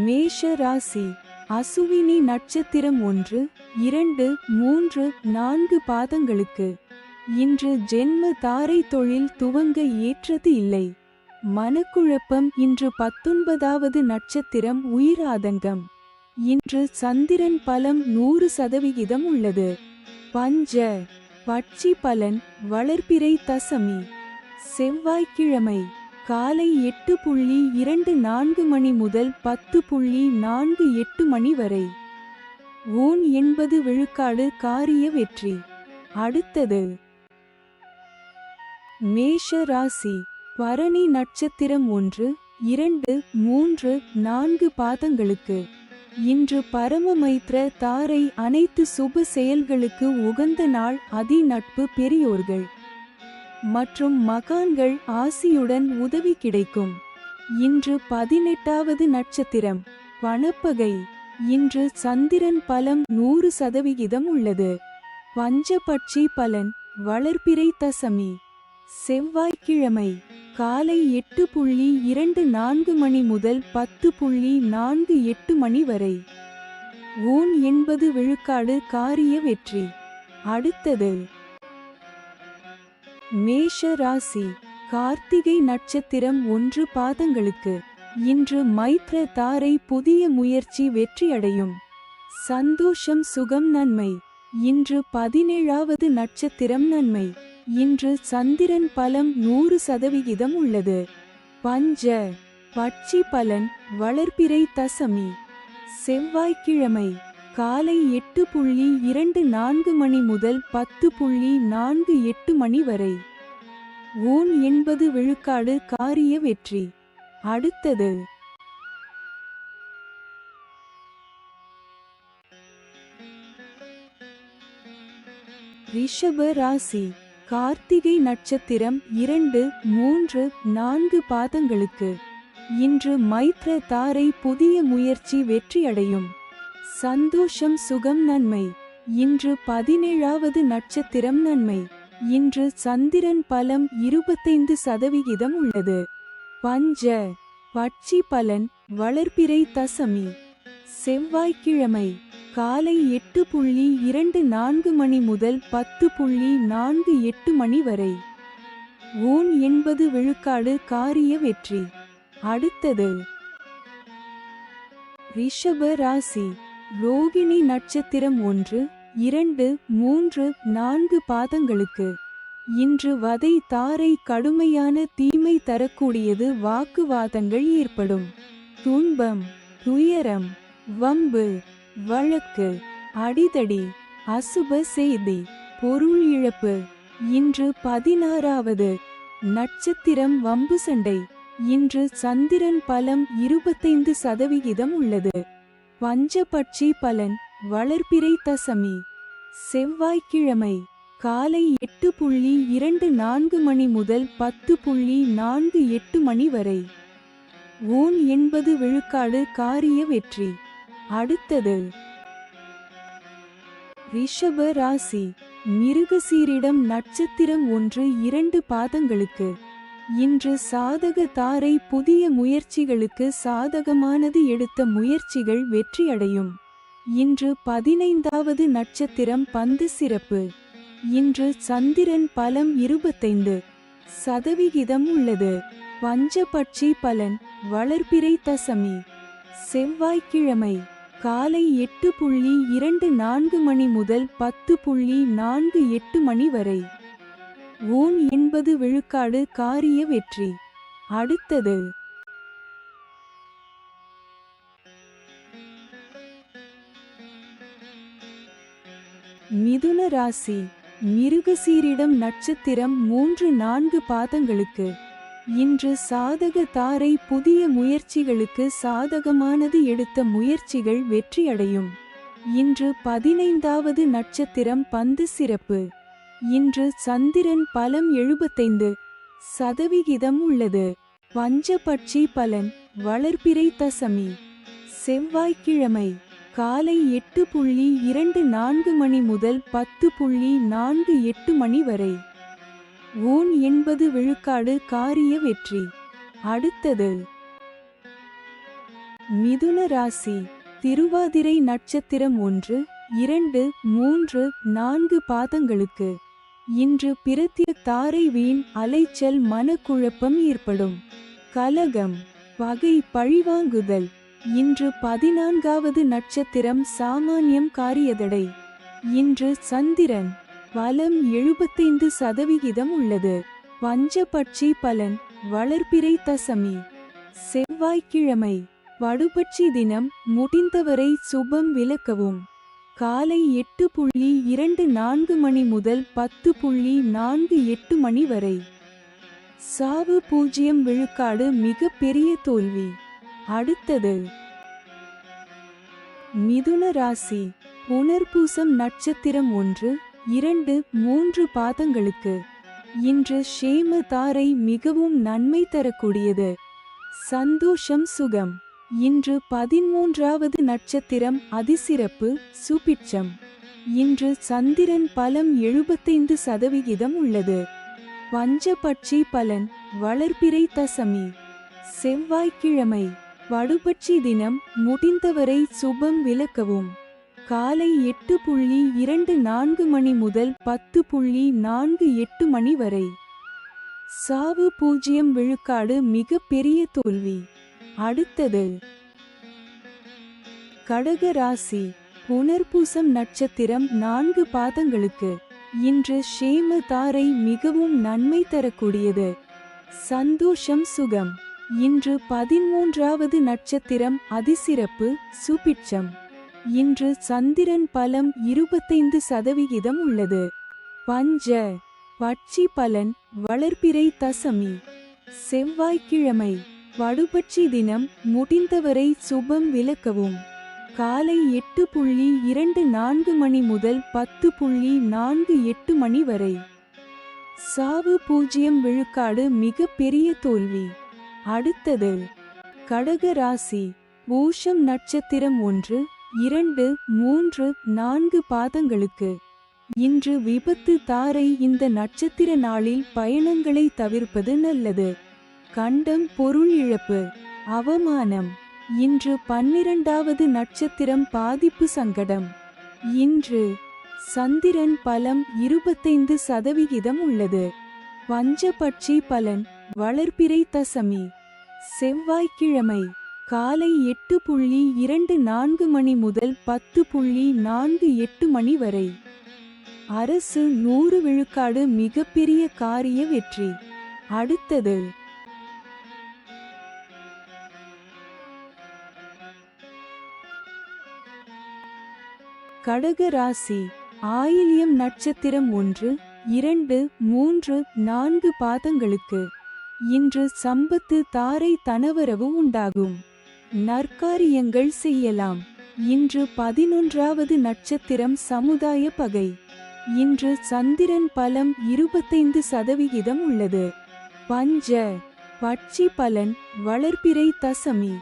மேஷ ராசி. அசுவினி நட்சத்திரம் 1, 2, 3, 4 பாதங்களுக்கு இன்று ஜென்ம தாரை தொழில் துவங்க ஏற்றது இல்லை. மனக்குழப்பம். இன்று 19வது நட்சத்திரம் உயிராதங்கம். இன்று சந்திரன் பலம் 100% உள்ளது. பஞ்ச பட்சி பலன் வளர்பிறை தசமி. செவ்வாய்க்கிழமை காலை 8:24 மணி முதல் 10:48 மணி வரை. ஊன் 80 விழுக்காடு காரிய வெற்றி. அடுத்தது மேஷ ராசி. பரணி நட்சத்திரம் 1, 2, 3, 4 பாதங்களுக்கு இன்று பரமமைத்ர தாரை அனைத்து சுப செயல்களுக்கு உகந்த நாள். அதி நட்பு பெரியோர்கள் மற்றும் மகான்கள் ஆசியுடன் உதவி கிடைக்கும். இன்று 18வது நட்சத்திரம் பணப்பகை. இன்று சந்திரன் பலம் 100% உள்ளது. பஞ்சபட்சி பலன் வளர்பிறை தசமி. செவ்வாய்க்கிழமை காலை 8:24 மணி முதல் 10:48 மணி வரை. ஊன் 80 விழுக்காடு காரிய வெற்றி. அடுத்தது மேஷ ராசி. கார்த்திகை நட்சத்திரம் 1 பாதங்களுக்கு இன்று மைத்ர தாரை புதிய முயற்சி வெற்றியடையும். சந்தோஷம் சுகம் நன்மை. இன்று 17வது நட்சத்திரம் நன்மை. இன்று சந்திரன் பலம் 100% உள்ளது. பஞ்ச பட்சி பலன் வளர்பிறை தசமி. செவ்வாய்க்கிழமை காலை 8:24 மணி முதல் 10:48 மணி வரை. ஊன் 80 விழுக்காடு காரிய வெற்றி. அடுத்தது ரிஷப ராசி. கார்த்திகை நட்சத்திரம் 2, 3, 4 பாதங்களுக்கு இன்று மைத்ர தாரை புதிய முயற்சி வெற்றியடையும். சந்தோஷம் சுகம் நன்மை. இன்று 17வது நட்சத்திரம் நன்மை. இன்று சந்திரன் பலம் 25% உள்ளது. பஞ்ச பட்சி பலன் வளர்பிறை தசமி. செவ்வாய்க்கிழமை காலை 8:24 மணி முதல் 10:48 மணி வரை. ஊன் 80 விழுக்காடு காரிய வெற்றி. அடுத்தது ரிஷப ராசி. ரோகிணி நட்சத்திரம் 1, 2, 3, 4 பாதங்களுக்கு இன்று வதை தாரை கடுமையான தீமை தரக்கூடியது. வாக்குவாதங்கள் ஏற்படும். துன்பம் துயரம் வம்பு வழக்கு அடிதடி அசுப செய்தி பொருள் இழப்பு. இன்று 16வது நட்சத்திரம் வம்பு சண்டை. இன்று சந்திரன் பலம் 25% உள்ளது. பஞ்சபட்சி பலன் வளர்பிறை தசமி. செவ்வாய்க்கிழமை காலை 8:24 மணி முதல் 10:48 மணி வரை. ஊன் 80 விழுக்காடு காரிய வெற்றி. அடுத்தது ரிஷப ராசி. மிருகசீரிடம் நட்சத்திரம் 1, 2 பாதங்களுக்கு இன்று சாதக தாரை புதிய முயற்சிகளுக்கு சாதகமானது. எடுத்த முயற்சிகள் வெற்றியடையும். இன்று 15வது நட்சத்திரம் பந்து சிறப்பு. இன்று சந்திரன் பலம் 25% உள்ளது. பஞ்சபட்சி பலன் வளர்பிறை தசமி. செவ்வாய்க்கிழமை காலை 8:24 மணி முதல் 10:48 மணி வரை. ஊன் 80 விழுக்காடு காரிய வெற்றி. அடுத்தது மிதுன ராசி. மிருகசீரிடம் நட்சத்திரம் 3, 4 பாதங்களுக்கு இன்று சாதக தாரை புதிய முயற்சிகளுக்கு சாதகமானது. எடுத்த முயற்சிகள் வெற்றியடையும். இன்று 15வது நட்சத்திரம் பந்து சிறப்பு. இன்று சந்திரன் பலம் 75% உள்ளது. பஞ்சபட்சி பலன் வளர்பிறை தசமி. செவ்வாய்க்கிழமை காலை 8:24 மணி முதல் 10:48 மணி வரை. ஊன் 80 விழுக்காடு காரிய வெற்றி. அடுத்தது மிதுன ராசி திருவாதிரை நட்சத்திரம் 1, 2, 3, 4 பாதங்களுக்கு இன்று பிரத்ய தாரை வீண் அலைச்சல் மனக்குழப்பம் ஏற்படும். கலகம் பகை பழிவாங்குதல். இன்று 14வது நட்சத்திரம் சாமானியம் காரியதடை. இன்று சந்திரன் பலம் 75% உள்ளது. பஞ்சபட்சி பலன் வளர்பிறை தசமி செவ்வாய்க்கிழமை வடுபட்சி தினம் முடிந்தவரை சுபம் விலக்கவும். காலை 8:24 மணி முதல் 10:48 மணி வரை. சாவு 0 விழுக்காடு மிக பெரிய தோல்வி. அடுத்தது மிதுன ராசி புனர்பூசம் நட்சத்திரம் 1, 2, 3 பாதங்களுக்கு இன்று ஷேம தாரை மிகவும் நன்மை தரக்கூடியது. சந்தோஷம் சுகம். இன்று 13வது நட்சத்திரம் அதிசிறப்பு சுபிட்சம். இன்று சந்திரன் பலம் 75% உள்ளது. பஞ்சபட்சி பலன் வளர்பிறை தசமி செவ்வாய்க்கிழமை வடுபட்சி தினம் முடிந்தவரை சுபம் விலக்கவும். காலை 8:24 மணி முதல் 10:48 மணி வரை. சாவு 0 விழுக்காடு மிக பெரிய தோல்வி. அடுத்தது கடக ராசி புனர்பூசம் நட்சத்திரம் 4 பாதங்களுக்கு இன்று ஷேம தாரை மிகவும் நன்மை தரக்கூடியது. சந்தோஷம் சுகம். இன்று 13வது நட்சத்திரம் அதிசிறப்பு சுபிட்சம். இன்று சந்திரன் பலம் 25% உள்ளது. பஞ்ச பட்சி பலன் வளர்பிறை தசமி செவ்வாய்க்கிழமை வடுபட்சி தினம் முடிந்தவரை சுபம் விலக்கவும். காலை 8:24 மணி முதல் 10:48 மணி வரை. சாவு 0 விழுக்காடு மிக பெரிய தோல்வி. அடுத்தது கடக ராசி பூஷம் நட்சத்திரம் 1, 2, 3, 4 பாதங்களுக்கு இன்று விபத்து தாரை. இந்த நட்சத்திர நாளில் பயணங்களை தவிர்ப்பது நல்லது. கண்டம் பொருள் இழப்பு அவமானம். இன்று 12வது நட்சத்திரம் பாதிப்பு சங்கடம். இன்று சந்திரன் பலம் 25% உள்ளது. பஞ்சபட்சி பலன் வளர்பிறை தசமி செவ்வாய்க்கிழமை காலை 8:24 மணி முதல் 10:48 மணி வரை. அரசு 100 விழுக்காடு மிகப்பெரிய காரிய வெற்றி. அடுத்தது கடக ராசி ஆயில்யம் நட்சத்திரம் 1, 2, 3, 4 பாதங்களுக்கு இன்று சம்பத்து தாரை தனவரவு உண்டாகும். நற்காரியங்கள் செய்யலாம். இன்று 11வது நட்சத்திரம் சமுதாய பகை. இன்று சந்திரன் பலம் 25% உள்ளது. பஞ்ச பட்சி பலன் வளர்பிறை தசமி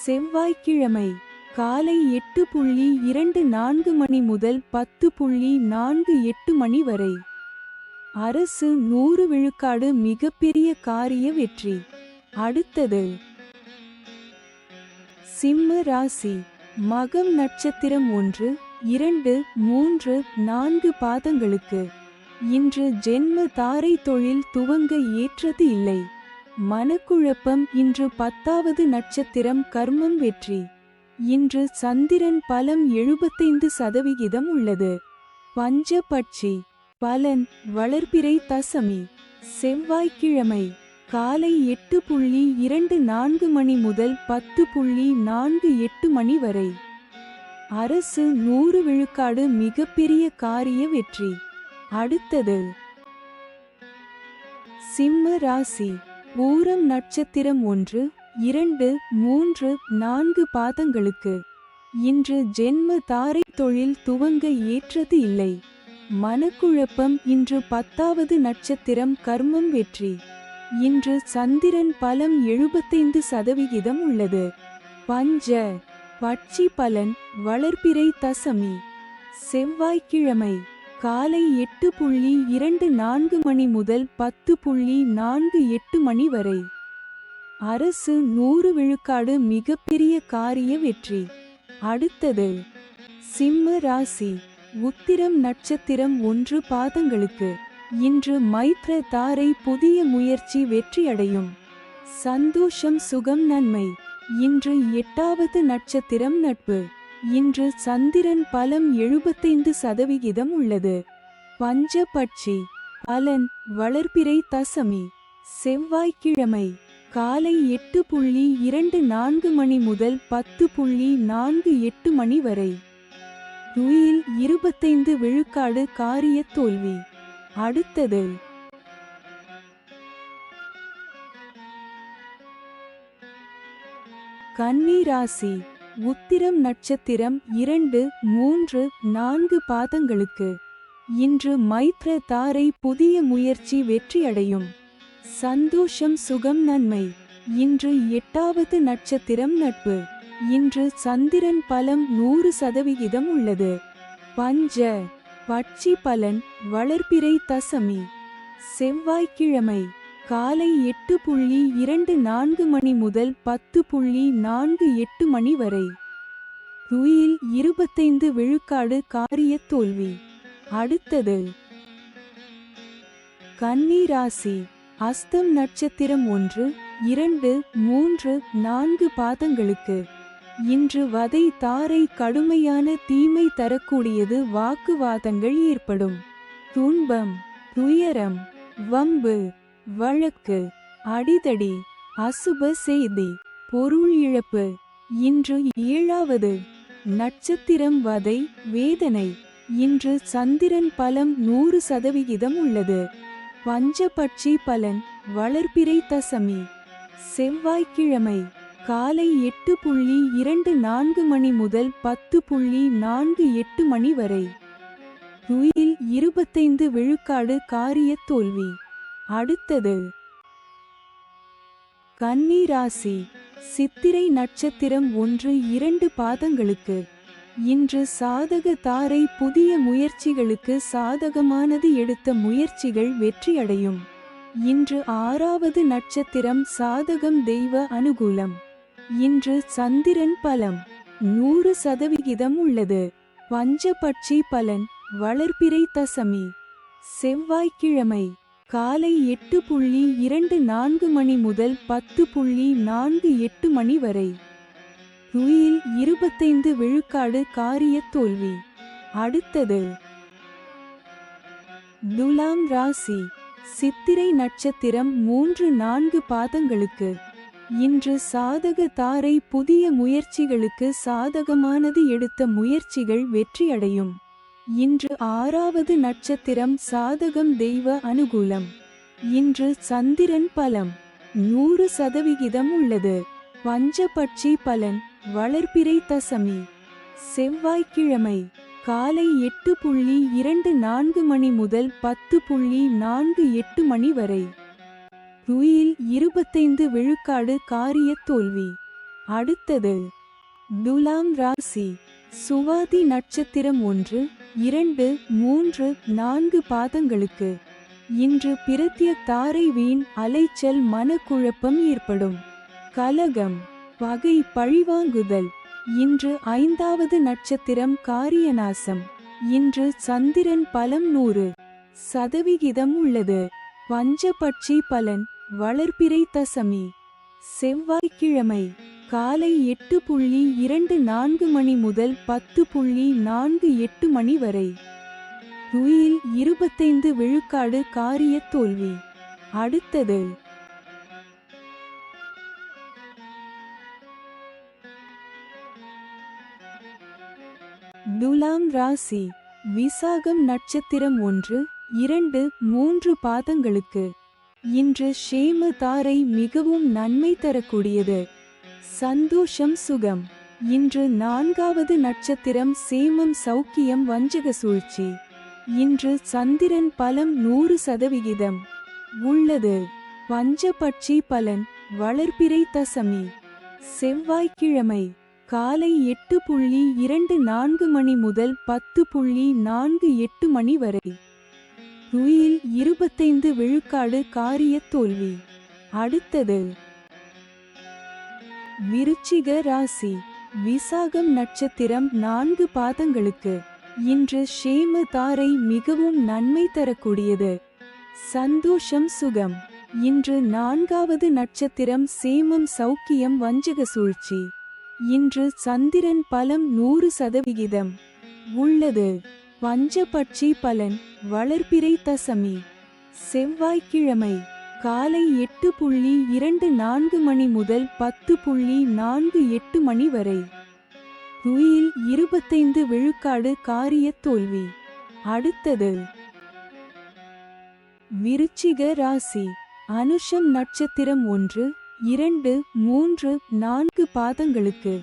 செவ்வாய்க்கிழமை காலை 8:24 மணி முதல் 10:48 மணி வரை. அரசு 100 விழுக்காடு மிகப்பெரிய காரிய வெற்றி. அடுத்தது சிம்ம ராசி மகம் நட்சத்திரம் 1, 2, 3, 4 பாதங்களுக்கு இன்று ஜென்ம தாரை தொழில் துவங்க ஏற்றது இல்லை. மனக்குழப்பம். இன்று 10வது நட்சத்திரம் கர்மம் வெற்றி. இன்று சந்திரன் பலம் 75% உள்ளது. பஞ்சபட்சி பலன் வளர்பிறை தசமி செவ்வாய்க்கிழமை காலை 8:24 மணி முதல் 10:48 மணி வரை. அரசு 100 விழுக்காடு மிகப்பெரிய காரிய வெற்றி. அடுத்தது சிம்ம ராசி பூரம் நட்சத்திரம் 1, 2, 3, 4 பாதங்களுக்கு இன்று ஜென்ம தாரை தொழில் துவங்க ஏற்றது இல்லை. மனக்குழப்பம். இன்று 10வது நட்சத்திரம் கர்மம் வெற்றி. இன்று சந்திரன் பலம் 75% உள்ளது. பஞ்ச பட்சி பலன் வளர்பிறை தசமி செவ்வாய்க்கிழமை காலை 8:24 மணி முதல் 10:48 மணி வரை. அரசு 100 விழுக்காடு மிகப்பெரிய காரிய வெற்றி. அடுத்தது சிம்ம ராசி. உத்திரம் நட்சத்திரம் 1 பாதங்களுக்கு. இன்று மைத்ர தாரை புதிய முயற்சி வெற்றியடையும். சந்தோஷம் சுகம் நன்மை. இன்று 8வது நட்சத்திரம் நட்பு. இன்று சந்திரன் பலம் 75% உள்ளது. பஞ்சபட்சி பலன் வளர்பிறை தசமி. செவ்வாய்க்கிழமை காலை 8:24 மணி முதல் 10:48 மணி வரை. துயில் 25 விழுக்காடு காரிய தோல்வி. அடுத்தது கன்னி ராசி. உத்திரம் நட்சத்திரம் 2, 3, 4 பாதங்களுக்கு. இன்று மைத்ர தாரை புதிய முயற்சி வெற்றியடையும். சந்தோஷம் சுகம் நன்மை. இன்று 8வது நட்சத்திரம் நட்பு. இன்று சந்திரன் பலம் 100% உள்ளது. பஞ்ச பட்சி பலன் வளர்பிறை தசமி. செவ்வாய்க்கிழமை காலை 8:24 மணி முதல் 10:48 மணி வரை. துயில் 25 விழுக்காடு காரிய தோல்வி. அடுத்தது கன்னி ராசி. அஸ்தம் நட்சத்திரம் 1, 2, 3, 4 பாதங்களுக்கு. இன்று வதை தாரை கடுமையான தீமை தரக்கூடியது. வாக்குவாதங்கள் ஏற்படும். துன்பம் துயரம் வம்பு வழக்கு அடிதடி அசுப செய்தி பொருள் இழப்பு. இன்று 7வது நட்சத்திரம் வதை வேதனை. இன்று சந்திரன் பலம் 100% உள்ளது. பஞ்சபட்சி பலன் வளர்பிறை தசமி. செவ்வாய்க்கிழமை காலை 8:24 மணி முதல் 10:48 மணி வரை. துயில் 25 விழுக்காடு காரிய தோல்வி. அடுத்தது கன்னி ராசி. சித்திரை நட்சத்திரம் 1, 2 பாதங்களுக்கு. இன்று சாதக தாரை புதிய முயற்சிகளுக்கு சாதகமானது. எடுத்த முயற்சிகள் வெற்றியடையும். இன்று 6வது நட்சத்திரம் சாதகம் தெய்வ அனுகூலம். இன்று சந்திரன் பலம் 100% உள்ளது. பஞ்சபட்சி பலன் வளர்பிறை தசமி. செவ்வாய்க்கிழமை காலை 8:24 மணி முதல் 10:48 மணி வரை. துயில் 25 விழுக்காடு காரிய தோல்வி. அடுத்தது துலாம் ராசி. சித்திரை நட்சத்திரம் 3, 4 பாதங்களுக்கு. இன்று சாதக தாரை புதிய முயற்சிகளுக்கு சாதகமானது. எடுத்த முயற்சிகள் வெற்றியடையும். இன்று 6வது நட்சத்திரம் சாதகம் தெய்வ அனுகூலம். இன்று சந்திரன் பலம் 100% உள்ளது. பஞ்சபட்சி பலன் வளர்பிறை தசமி. செவ்வாய்க்கிழமை காலை 8:24 மணி முதல் 10:48 மணி வரை. துயில் 25 விழுக்காடு காரிய தோல்வி. அடுத்தது துலாம் ராசி. சுவாதி நட்சத்திரம் 1, 2, 3, 4 பாதங்களுக்கு. இன்று பிரத்ய தாரை வீண் அலைச்சல் மனக்குழப்பம் ஏற்படும். கலகம் பகை பழிவாங்குதல். இன்று 5வது நட்சத்திரம் காரியநாசம். இன்று சந்திரன் பலம் 100% உள்ளது. பஞ்சபட்சி பலன் வளர்பிறை தசமி. செவ்வாய்க்கிழமை காலை 8:24 மணி முதல் 10:48 மணி வரை. துயில் 25 விழுக்காடு காரிய தோல்வி. அடுத்தது துலாம் ராசி. விசாகம் நட்சத்திரம் 1, 2, 3 பாதங்களுக்கு. இன்று ஷேம தாரை மிகவும் நன்மை தரக்கூடியது. சந்தோஷம் சுகம். இன்று 4வது நட்சத்திரம் சேமம் சௌக்கியம் வஞ்சக சூழ்ச்சி. இன்று சந்திரன் பலம் 100% உள்ளது. பஞ்சபட்சி பலன் வளர்பிறை தசமி. செவ்வாய்க்கிழமை காலை 8:24 மணி முதல் 10:48 மணி வரை. துயில் 25 விழுக்காடு காரிய தோல்வி. அடுத்தது விருச்சிக ராசி விசாகம் நட்சத்திரம் 4 பாதங்களுக்கு இன்று ஷேம தாரை மிகவும் நன்மை தரக்கூடியது. சந்தோஷம் சுகம். இன்று 4வது நட்சத்திரம் சேமம் சௌக்கியம் வஞ்சக சூழ்ச்சி. இன்று சந்திரன் பலம் 100% உள்ளது. பஞ்சபட்சி பலன் வளர்பிறை தசமி செவ்வாய்க்கிழமை காலை 8:24 மணி முதல் 10:48 மணி வரை. துயில் 25 விழுக்காடு காரிய தோல்வி. அடுத்தது விருச்சிக ராசி அனுஷம் நட்சத்திரம் 1, 2, 3, 4 பாதங்களுக்கு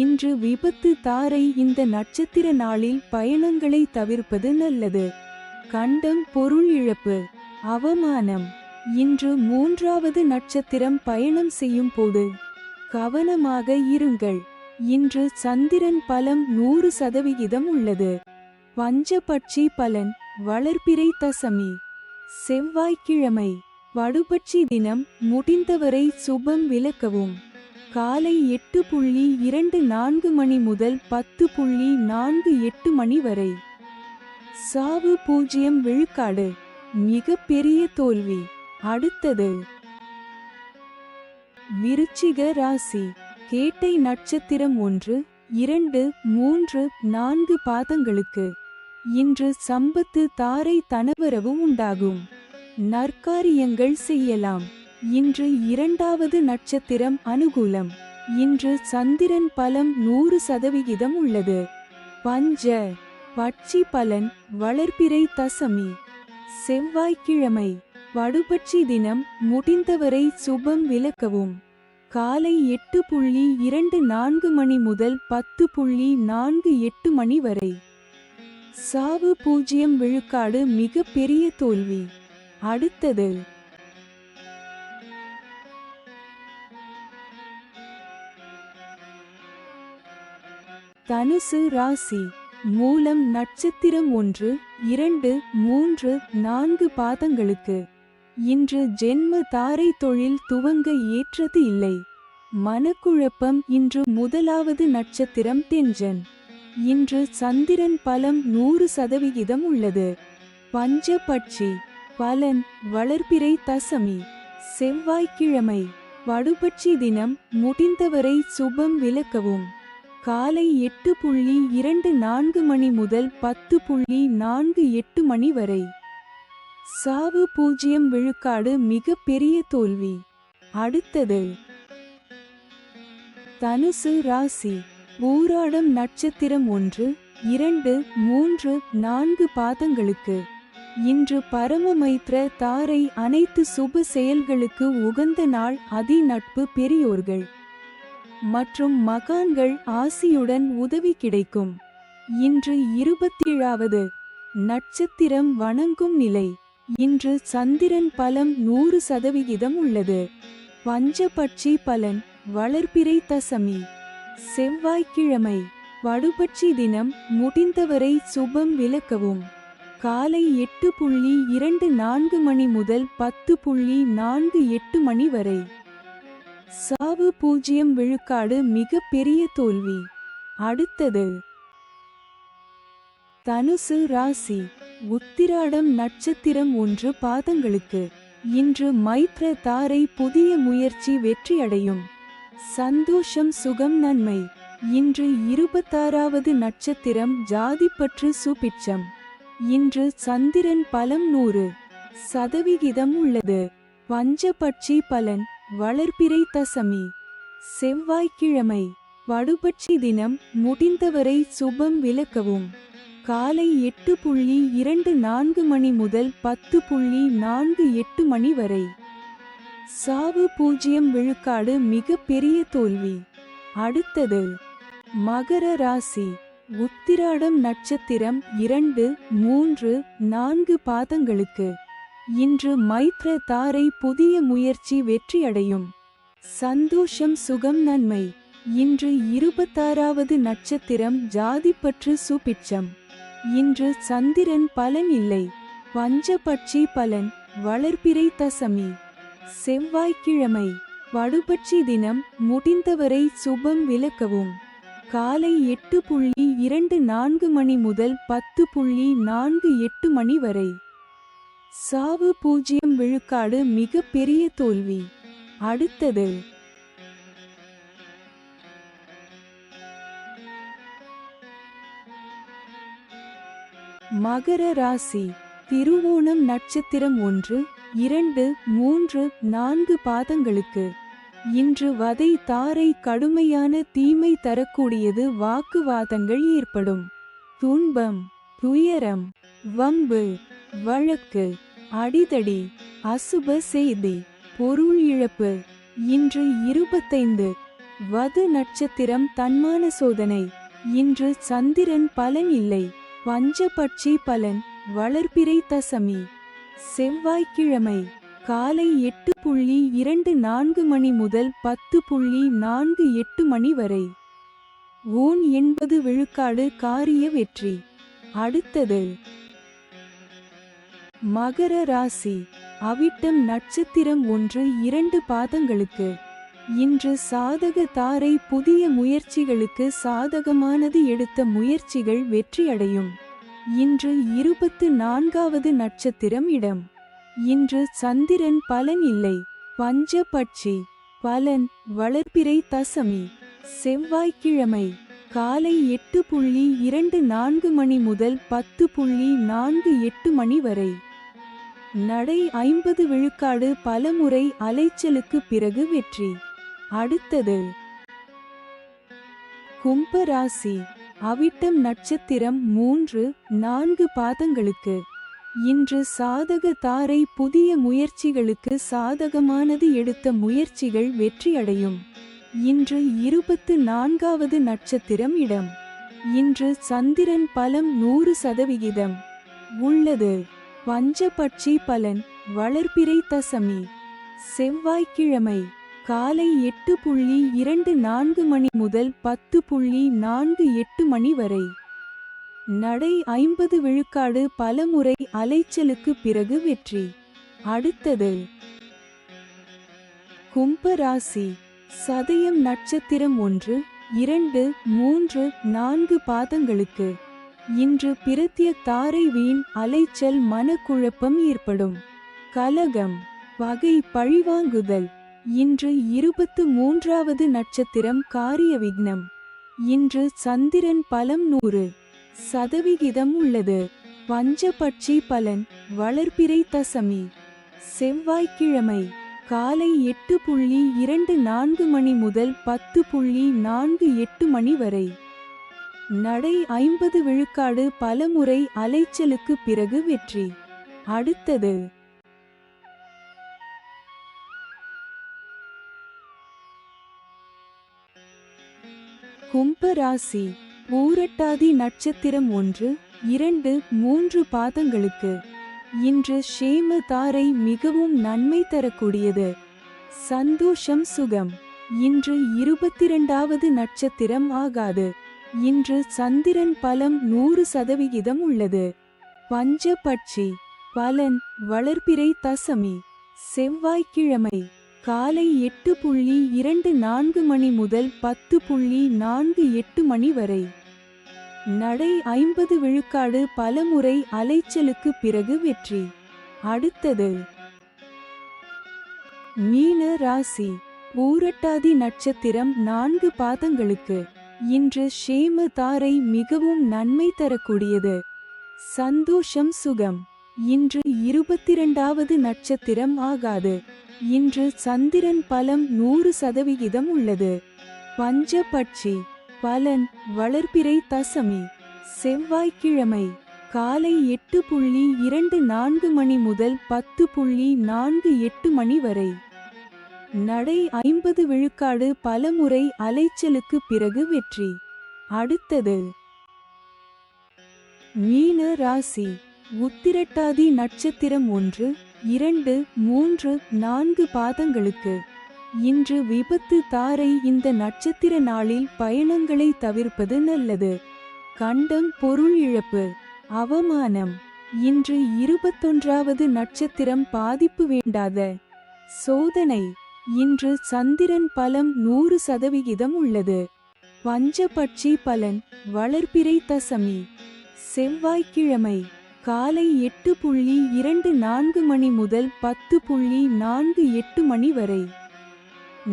இன்று விபத்து தாரை. இந்த நட்சத்திர நாளில் பயணங்களை தவிர்ப்பது நல்லது. கண்டம் பொருள் இழப்பு அவமானம். இன்று 3வது நட்சத்திரம் பயணம் செய்யும் போது கவனமாக இருங்கள். இன்று சந்திரன் பலம் 100% உள்ளது. பஞ்சபட்சி பலன் வளர்பிறை தசமி செவ்வாய்க்கிழமை வடுபட்சி தினம். முடிந்தவரை சுபம் விலக்கவும். காலை 8:24 மணி முதல் 10:48 மணி வரை. சாவு 0 விழுக்காடு மிக பெரிய தோல்வி. அடுத்தது விருச்சிக ராசி கேட்டை நட்சத்திரம் 1, 2, 3, 4 பாதங்களுக்கு இன்று சம்பத்து தாரை தனவரவு உண்டாகும். நற்காரியங்கள் செய்யலாம். இன்று 2வது நட்சத்திரம் அனுகூலம். இன்று சந்திரன் பலம் 100% உள்ளது. பஞ்ச பட்சி பலன் வளர்பிறை தசமி செவ்வாய்க்கிழமை வடுபட்சி தினம். முடிந்தவரை சுபம் விலக்கவும். காலை 8:24 மணி முதல் 10:48 மணி வரை. சாவு 0 விழுக்காடு மிக பெரிய தோல்வி. அடுத்தது தனுசு ராசி மூலம் நட்சத்திரம் 1, 2, 3, 4 பாதங்களுக்கு இன்று ஜென்ம தாரை தொழில் துவங்க ஏற்றது இல்லை. மனக்குழப்பம். இன்று 1வது நட்சத்திரம் டென்ஷன். இன்று சந்திரன் பலம் 100% உள்ளது. பஞ்சபட்சி பலன் வளர்பிறை தசமி செவ்வாய்க்கிழமை வடுபட்சி தினம். முடிந்தவரை சுபம் விலக்கவும். காலை 8:24 மணி முதல் 10:48 மணி வரை. சாவு 0 விழுக்காடு மிக பெரிய தோல்வி. அடுத்தது தனுசு ராசி பூராடம் நட்சத்திரம் 1, 2, 3, 4 பாதங்களுக்கு இன்று பரமமைத்ர தாரை. அனைத்து சுப செயல்களுக்கு உகந்த நாள். அதி நட்பு பெரியோர்கள் மற்றும் மகான்கள் ஆசியுடன் உதவி கிடைக்கும். இன்று 27வது நட்சத்திரம் வணங்கும் நிலை. இன்று சந்திரன் பலம் 100% உள்ளது. பஞ்சபட்சி பலன் வளர்பிறை தசமி செவ்வாய்க்கிழமை வடுபட்சி தினம். முடிந்தவரை சுபம் விலக்கவும். காலை 8:24 மணி முதல் 10:48 மணி வரை. சாவு 0 விழுக்காடு மிக பெரிய தோல்வி. அடுத்தது தனுசு ராசி உத்திராடம் நட்சத்திரம் 1 பாதங்களுக்கு இன்று மைத்ர தாரை. புதிய முயற்சி வெற்றியடையும். சந்தோஷம் சுகம் நன்மை. இன்று 26வது நட்சத்திரம் ஜாதிப்பற்று சுபிட்சம். இன்று சந்திரன் பலம் 100% உள்ளது. பஞ்சபட்சி பலன் வளர்பிறை தசமி செவ்வாய்க்கிழமை வடுபட்சி தினம். முடிந்தவரை சுபம் விலக்கவும். காலை 8:24 மணி முதல் 10:48 மணி வரை. சாவு 0 விழுக்காடு மிக பெரிய தோல்வி. அடுத்தது மகர ராசி உத்திராடம் நட்சத்திரம் 2, 3, 4 பாதங்களுக்கு இன்று மைத்ர தாரை. புதிய முயற்சி வெற்றியடையும். சந்தோஷம் சுகம் நன்மை. இன்று 26வது நட்சத்திரம் ஜாதிப்பற்று சுபிட்சம். இன்று சந்திரன் பலன் இல்லை. பஞ்சபட்சி பலன் வளர்பிறை தசமி செவ்வாய்க்கிழமை படுபட்சி தினம் முடிந்தவரை சுபம் விளக்கவும். காலை 8:24 மணி முதல் 10:48 மணி வரை. சாவு 0 விழுக்காடு மிக பெரிய தோல்வி. அடுத்தது மகர ராசி. திருவோணம் நட்சத்திரம் 1, 2, 3, 4 பாதங்களுக்கு. இன்று வதை தாரை கடுமையான தீமை தரக்கூடியது. வாக்குவாதங்கள் ஏற்படும். துன்பம், துயரம், வம்பு, வழக்கு, அடிதடி, அசுப செய்தி, பொருள் இழப்பு. இன்று 25. வது நட்சத்திரம் தன்மான சோதனை. இன்று சந்திரன் பலன் இல்லை. பஞ்சபட்சி பலன். வளர்பிறை தசமி. செவ்வாய்க்கிழமை காலை 8:24 மணி முதல் 10:48 மணி வரை. ஊன் 80 விழுக்காடு காரிய வெற்றி. அடுத்தது மகர ராசி. அவிட்டம் நட்சத்திரம் 1, 2 பாதங்களுக்கு. இன்று சாதக தாரை புதிய முயற்சிகளுக்கு சாதகமானது. எடுத்த முயற்சிகள் வெற்றியடையும். இன்று 24வது நட்சத்திரம் இடம். இன்று சந்திரன் பலன் இல்லை. பஞ்சபட்சி பலன். வளர்பிறை தசமி. செவ்வாய்க்கிழமை காலை 8:24 மணி முதல் 10:48 மணி வரை. நடை 50 விழுக்காடு பலமுறை அலைச்சலுக்கு பிறகு வெற்றி. அடுத்தது கும்பராசி. அவிட்டம் நட்சத்திரம் 3, 4 பாதங்களுக்கு. இன்று சாதக தாரை புதிய முயற்சிகளுக்கு சாதகமானது. எடுத்த முயற்சிகள் வெற்றியடையும். இன்று 24வது நட்சத்திரம் இடம். இன்று சந்திரன் பலம் 100% உள்ளது. பஞ்சபட்சி பலன். வளர்பிறை தசமி. செவ்வாய்க்கிழமை காலை 8:24 மணி முதல் 10:48 மணி வரை. நடை 50 விழுக்காடு பலமுறை அலைச்சலுக்கு பிறகு வெற்றி. அடுத்தது கும்பராசி. சதயம் நட்சத்திரம் 1, 2, 3, 4 பாதங்களுக்கு. இன்று பிரத்ய தாரை வீண் அலைச்சல். மனக்குழப்பம் ஏற்படும். கலகம், பகை, பழிவாங்குதல். இன்று 23வது நட்சத்திரம் காரிய விக்னம். இன்று சந்திரன் பலம் 100% உள்ளது. பஞ்சபட்சி பலன். வளர்பிறை தசமி. செவ்வாய்க்கிழமை காலை 8:24 மணி முதல் 10:48 மணி வரை. நடை 50 விழுக்காடு பலமுறை அலைச்சலுக்கு பிறகு வெற்றி. அடுத்தது கும்பராசி. பூரட்டாதி நட்சத்திரம் 1, 2, 3 பாதங்களுக்கு. இன்று ஷேம தாரை மிகவும் நன்மை தரக்கூடியது. சந்தோஷம், சுகம். இன்று 22வது நட்சத்திரம் ஆகாது. இன்று சந்திரன் பலம் 100% உள்ளது. பஞ்சபட்சி பலன். வளர்பிறை தசமி. செவ்வாய்க்கிழமை காலை 8:24 மணி முதல் 10:48 மணி வரை. நடை 50 விழுக்காடு பலமுறை அலைச்சலுக்கு பிறகு வெற்றி. அடுத்தது மீன ராசி. பூரட்டாதி நட்சத்திரம் 4 பாதங்களுக்கு. இன்று ஷேம தாரை மிகவும் நன்மை தரக்கூடியது. சந்தோஷம், சுகம். இன்று 22வது நட்சத்திரம் ஆகாது. இன்று சந்திரன் பலம் 100% உள்ளது. பஞ்சபட்சி பலன். வளர்பிறை தசமி. செவ்வாய்க்கிழமை காலை 8:24 மணி முதல் 10:48 மணி வரை. நடை 50 விழுக்காடு பலமுறை அலைச்சலுக்கு பிறகு வெற்றி. அடுத்தது மீன ராசி. உத்திரட்டாதி நட்சத்திரம் 1, 2, 3, 4 பாதங்களுக்கு. இன்று விபத்து தாரை. இந்த நட்சத்திர நாளில் பயணங்களை தவிர்ப்பது நல்லது. கண்டம், பொருள் இழப்பு, அவமானம். இன்று 21வது நட்சத்திரம் பாதிப்பு வேண்டாத சோதனை. இன்று சந்திரன் பலம் 100% உள்ளது. பஞ்சபட்சி பலன் வளர்பிறை தசமி செவ்வாய்க்கிழமை காலை 8:24 மணி முதல் 10:48 மணி வரை.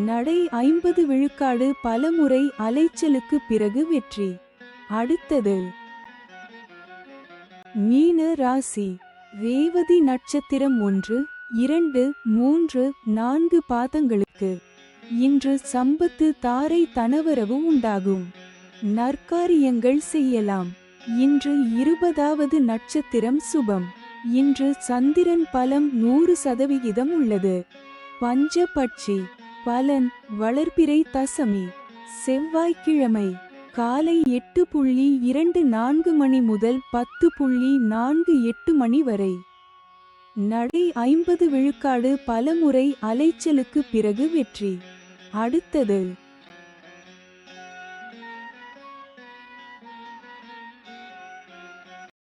நடை 50 விழுக்காடு பலமுறை அலைச்சலுக்கு பிறகு வெற்றி. அடுத்தது மீன ராசி. ரேவதி நட்சத்திரம் 1, 2, 3, 4 பாதங்களுக்கு இன்று சம்பத்து தாரை தனவரவு உண்டாகும். நற்காரியங்கள் செய்யலாம். இன்று 20வது நட்சத்திரம் சுபம். இன்று சந்திரன் பலம் 100% உள்ளது. பஞ்சபட்சி பலன் வளர்பிறை தசமி செவ்வாய்க்கிழமை காலை 8:24 மணி முதல் 10:48 மணி வரை. நடை 50 விழுக்காடு பலமுறை அலைச்சலுக்கு பிறகு வெற்றி. அடுத்தது